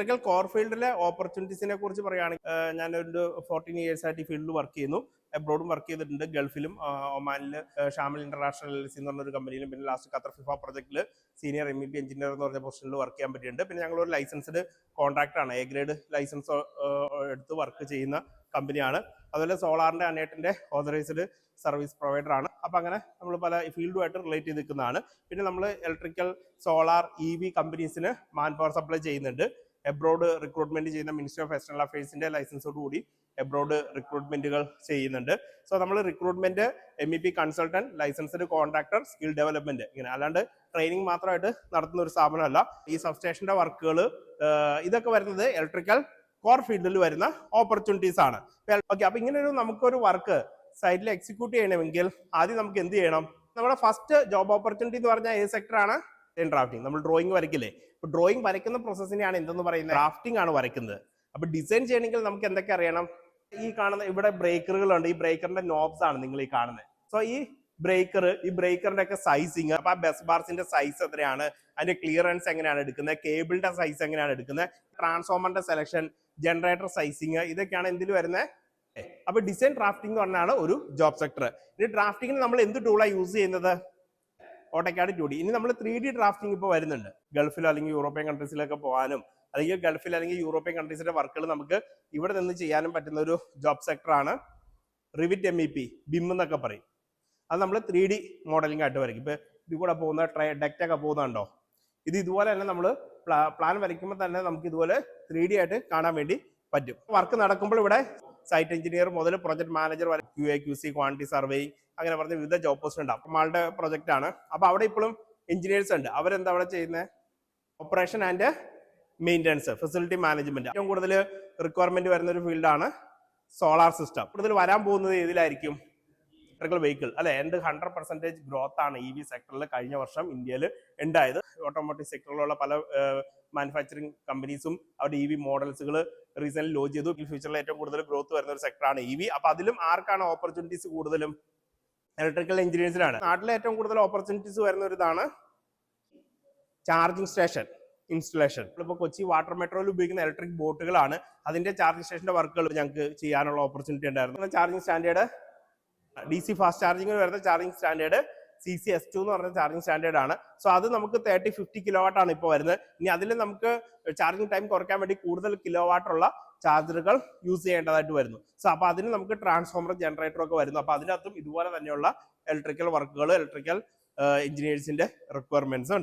Electrical core ഫീൽഡിലെ ഓപ്പർച്യൂണിറ്റീസിനെ കുറിച്ച് പറയുകയാണെങ്കിൽ ഞാനൊരു 14 ഇയേഴ്സ് ആയിട്ട് ഈ ഫീൽഡിൽ വർക്ക് ചെയ്യുന്നു. എബ്രോഡും വർക്ക് ചെയ്തിട്ടുണ്ട്, ഗൾഫിലും ഒമാനിൽ ഷാമിൽ ഇന്റർനാഷണൽ എൽസി എന്ന് പറഞ്ഞൊരു കമ്പനിയിലും, പിന്നെ ലാസ്റ്റ് ഖത്തർ ഫിഫ പ്രൊജക്റ്റിൽ സീനിയർ MEP എഞ്ചിനീയർ എന്ന് പറഞ്ഞ പൊസിഷനിൽ വർക്ക് ചെയ്യാൻ പറ്റിയിട്ടുണ്ട്. പിന്നെ ഞങ്ങളൊരു ലൈസൻസ്ഡ് കോൺട്രാക്ടറാണ്, എ ഗ്രേഡ് ലൈസൻസ് എടുത്ത് വർക്ക് ചെയ്യുന്ന കമ്പനിയാണ്. അതുപോലെ സോളാറിന്റെ അനേറ്റിന്റെ ഓതറൈസ്ഡ് സർവീസ് പ്രൊവൈഡർ ആണ്. അപ്പൊ അങ്ങനെ നമ്മൾ പല ഫീൽഡുമായിട്ട് റിലേറ്റ് ചെയ്ത് നിൽക്കുന്നതാണ്. പിന്നെ നമ്മൾ ഇലക്ട്രിക്കൽ സോളാർ EV കമ്പനീസിന് മാൻ പവർ സപ്ലൈ ചെയ്യുന്നുണ്ട്. എബ്രോഡ് റിക്രൂട്ട്മെന്റ് ചെയ്യുന്ന മിനിസ്ട്രി ഓഫ് എക്സ്റ്റേണൽ അഫയേഴ്സിന്റെ ലൈസൻസോട് കൂടി എബ്രോഡ് റിക്രൂട്ട്മെന്റുകൾ ചെയ്യുന്നുണ്ട്. സോ നമ്മൾ recruitment, MEP consultant, licensed contractor, skill development, ഇങ്ങനെ അല്ലാണ്ട് ട്രെയിനിങ് മാത്രമായിട്ട് നടത്തുന്ന ഒരു സ്ഥാപനമല്ല. ഈ സബ്സ്റ്റേഷന്റെ വർക്കുകൾ ഇതൊക്കെ വരുന്നത് ഇലക്ട്രിക്കൽ കോർ ഫീൽഡിൽ വരുന്ന ഓപ്പർച്യൂണിറ്റീസ് ആണ്. ഓക്കെ, അപ്പൊ ഇങ്ങനെ നമുക്കൊരു വർക്ക് സൈറ്റിൽ എക്സിക്യൂട്ട് ചെയ്യണമെങ്കിൽ ആദ്യം നമുക്ക് എന്ത് ചെയ്യണം? നമ്മുടെ ഫസ്റ്റ് ജോബ് ഓപ്പർച്യൂണിറ്റി എന്ന് പറഞ്ഞാൽ ഏത് സെക്ടറാണ്? ഡ്രാഫ്റ്റിംഗ്. നമ്മൾ ഡ്രോയിങ് വരയ്ക്കില്ലേ? ഇപ്പൊ ഡ്രോയിങ് വരയ്ക്കുന്ന പ്രോസസ്സിനെയാണ് എന്തെന്ന് പറയുന്നത്? ഡ്രാഫ്റ്റിംഗ് ആണ് വരയ്ക്കുന്നത്. അപ്പൊ ഡിസൈൻ ചെയ്യണമെങ്കിൽ നമുക്ക് എന്തൊക്കെ അറിയണം? ഈ കാണുന്ന ഇവിടെ ബ്രേക്കറുകളുണ്ട്. ഈ ബ്രേക്കറിന്റെ നോബ്സ് ആണ് നിങ്ങൾ ഈ കാണുന്നത്. സോ ഈ ബ്രേക്കറിന്റെ ഒക്കെ സൈസിങ്, അപ്പൊ ആ ബസ് ബാർസിന്റെ സൈസ് എത്രയാണ്, അതിന്റെ ക്ലിയറൻസ് എങ്ങനെയാണ് എടുക്കുന്നത്, കേബിളിന്റെ സൈസ് എങ്ങനെയാണ് എടുക്കുന്നത്, ട്രാൻസ്ഫോമറിന്റെ സെലക്ഷൻ, ജനറേറ്റർ സൈസിങ്, ഇതൊക്കെയാണ് എന്തിൽ വരുന്നത്? അപ്പൊ ഡിസൈൻ ഡ്രാഫ്റ്റിംഗ് എന്ന് പറഞ്ഞാണ് ഒരു ജോബ് സെക്ടർ. ഇനി ഡ്രാഫ്റ്റിംഗിന് നമ്മൾ എന്ത് ടൂളാണ് യൂസ് ചെയ്യുന്നത്? AutoCAD 2D. ഇനി നമ്മൾ 3D ഡ്രാഫ്റ്റിംഗ് ഇപ്പോൾ വരുന്നുണ്ട്. ഗൾഫിൽ അല്ലെങ്കിൽ യൂറോപ്യൻ കൺട്രീസിലൊക്കെ പോകാനും, അല്ലെങ്കിൽ ഗൾഫിൽ അല്ലെങ്കിൽ യൂറോപ്യൻ കൺട്രീസിന്റെ വർക്കുകൾ നമുക്ക് ഇവിടെ നിന്ന് ചെയ്യാനും പറ്റുന്ന ഒരു ജോബ് സെക്ടറാണ് റിവിറ്റ് MEP, BIM എന്നൊക്കെ പറയും. അത് നമ്മൾ 3D മോഡലിംഗ് ആയിട്ട് വരയ്ക്കും. ഇപ്പൊ ഇത് കൂടെ പോകുന്ന ഡെക്റ്റ് ഒക്കെ പോകുന്നുണ്ടോ? ഇത് ഇതുപോലെ തന്നെ നമ്മൾ പ്ലാൻ വരയ്ക്കുമ്പോൾ തന്നെ നമുക്ക് ഇതുപോലെ 3D ആയിട്ട് കാണാൻ വേണ്ടി പറ്റും. വർക്ക് നടക്കുമ്പോൾ ഇവിടെ സൈറ്റ് എഞ്ചിനീയർ മുതൽ പ്രൊജക്ട് മാനേജർ വരെ, QA QC, ക്വാണ്ടിറ്റി സർവേയിങ്, അങ്ങനെ പറഞ്ഞ വിവിധ ജോബ് പോസ്റ്റ് ഉണ്ടാവും. നമ്മളുടെ പ്രൊജക്റ്റ് ആണ്. അപ്പൊ അവിടെ ഇപ്പോഴും എഞ്ചിനീയേഴ്സ് ഉണ്ട്. അവരെന്താ അവിടെ ചെയ്യുന്നത്? Operation and maintenance, facility management. ഏറ്റവും കൂടുതൽ റിക്വയർമെന്റ് വരുന്ന ഒരു ഫീൽഡാണ് സോളാർ സിസ്റ്റം. കൂടുതൽ വരാൻ പോകുന്നത് ഏതിലായിരിക്കും? ഇലക്ട്രിക്കൽ വെഹിക്കിൾ അല്ലെ. 100% ഗ്രോത്ത് ആണ് EV സെക്ടറിൽ കഴിഞ്ഞ വർഷം ഇന്ത്യയിൽ ഉണ്ടായത്. ഓട്ടോമോട്ടീവ് സെക്ടറിലുള്ള പല മാനുഫാക്ചറിങ് കമ്പനീസും അവരുടെ EV മോഡൽസുകൾ റീസെന്റ് ലോഞ്ച് ചെയ്തു. ഫ്യൂച്ചറിൽ ഏറ്റവും കൂടുതൽ ഗ്രോത്ത് വരുന്ന ഒരു സെക്ടറാണ് EV. അപ്പൊ അതിലും ആർക്കാണ് ഓപ്പർച്യൂണിറ്റീസ് കൂടുതലും? ഇലക്ട്രിക്കൽ എഞ്ചിനീയേഴ്സിനാണ്. നാട്ടിലെ ഏറ്റവും കൂടുതൽ ഓപ്പർച്യൂണിറ്റീസ് വരുന്ന ഒരു ഇതാണ് ചാർജിങ് സ്റ്റേഷൻ ഇൻസ്റ്റലേഷൻ. ഇപ്പോൾ കൊച്ചി വാട്ടർ മെട്രോയിൽ ഉപയോഗിക്കുന്ന ഇലക്ട്രിക് ബോട്ടുകളാണ്. അതിന്റെ ചാർജിങ് സ്റ്റേഷന്റെ വർക്കുകൾ ഞങ്ങൾക്ക് ചെയ്യാനുള്ള ഓപ്പർച്യൂണിറ്റി ഉണ്ടായിരുന്നു. ചാർജിങ് സ്റ്റാൻഡേർഡ് DC ഫാസ്റ്റ് ചാർജിങ്ങിന് വരുന്ന ചാർജിങ് സ്റ്റാൻഡേർഡ് CC-S2 എന്ന് പറഞ്ഞ ചാർജിങ് സ്റ്റാൻഡേർഡ് ആണ്. സോ അത് നമുക്ക് 30-50 കിലോവാട്ട് ആണ് ഇപ്പോൾ വരുന്നത്. ഇനി അതിൽ നമുക്ക് ചാർജിങ് ടൈം കുറയ്ക്കാൻ വേണ്ടി കൂടുതൽ കിലോവാട്ടുള്ള ചാർജറുകൾ യൂസ് ചെയ്യേണ്ടതായിട്ട് വരുന്നു. സോ അപ്പൊ അതിന് നമുക്ക് ട്രാൻസ്ഫോമർ, ജനറേറ്റർ ഒക്കെ വരുന്നു. അപ്പൊ അതിനകത്തും ഇതുപോലെ തന്നെയുള്ള ഇലക്ട്രിക്കൽ വർക്കുകൾ, ഇലക്ട്രിക്കൽ എഞ്ചിനീയേഴ്സിന്റെ റിക്വയർമെന്റ്സ് ഉണ്ട്.